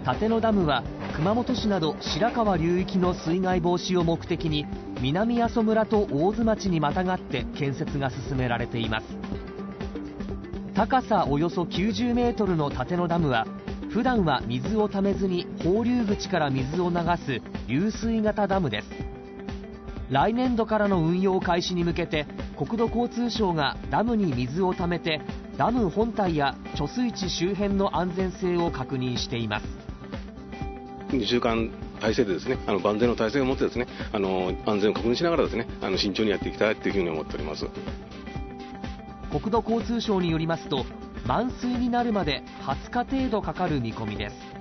立野ダムは熊本市など白川流域の水害防止を目的に南阿蘇村と大津町にまたがって建設が進められています。高さおよそ90メートルの立野ダムは普段は水をためずに放流口から水を流す流水型ダムです。来年度からの運用開始に向けて国土交通省がダムに水をためてダム本体や貯水池周辺の安全性を確認しています。2週間体制でですね、万全の体制を持ってですね、安全を確認しながらですね、慎重にやっていきたいというふうに思っております。国土交通省によりますと、満水になるまで20日程度かかる見込みです。